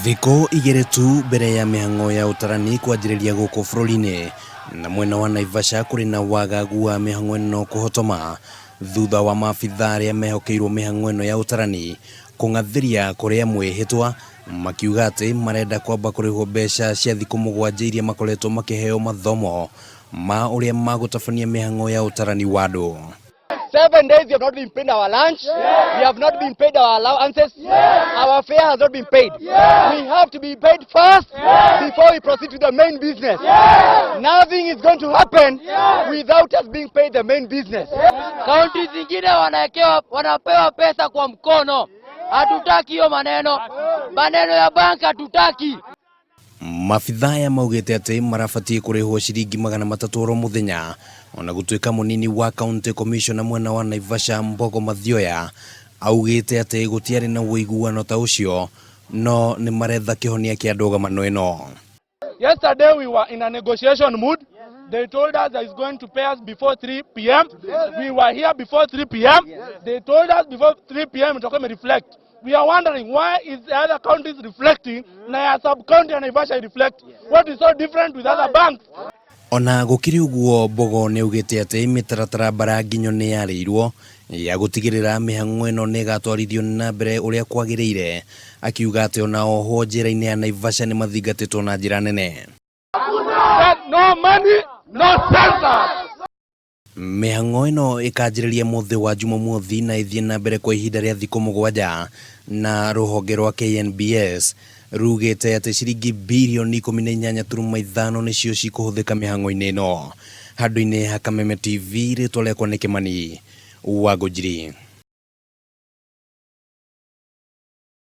Thiku igiri tu mbere ya Mihang'o ya utarani kwanjiriria guku bururi-ini na mwena wa Naivasha kuri na wagagu wa Mihang'o ino kuhotoma thutha wa Maabithaa aria mehokeirwo Mihang'o ino ya utarani kung'athiria kuria mwihitwa makiuga ati marenda kwamba kurihwo mbeca cia thiku mugwanja iria makoretwo makiheo mathomo ma uria magutabania Mihang'o ya utarani wa andu. 7 days we have not been paid our lunch. We have not been paid our allowances. Our fare has not been paid. We have to be paid first before we proceed to the main business. Nothing is going to happen without us being paid the main business. Kaunti zingine wanapewa pesa kwa mkono. Hatutaki hiyo maneno. Maneno ya banka hatutaki. Maabithaa ya maugite ati marabatie kurihwo ciringi 300 ro muthenya ona gutuika munini wa county commissioner mwena wa Naivasha Mbogo Mathioya augite ati gutiari na uiguano ta ucio no ni maretha kihonia kia Ndugamano ino. Yesterday we were in a negotiation mood. They told us that it's going to pay us before 3 p.m. We were here before 3 p.m. They told us before 3 p.m. to come and reflect. We are wondering why is the other counties reflecting, na sub-county and Naivasha reflect. What is so different with other banks? Ona gukiri uguo Mbogo ni ugite ati mitaratara bara nginyo ni yarirwo ya gutigirira Mihang'o ino ni gatwarithio na mbere uria kwagiriire akiuga ati ona oho njira-ini ya Naivasha ni mathingatitwo na njira nene. No money, no census. Mihang'o ino ikanjiriria muthi wa Jumamothi na ithie na mbere kwa ihinda ria thiku mugwanja na ruhonge rwa KNBS rugite ati ciringi bilioni 18.5 nicio cikuhuthika Mihang'o-ini ino. Handu-ini ha Kameme TV ritwa riakwa ni Kimani wa Ngunjiri.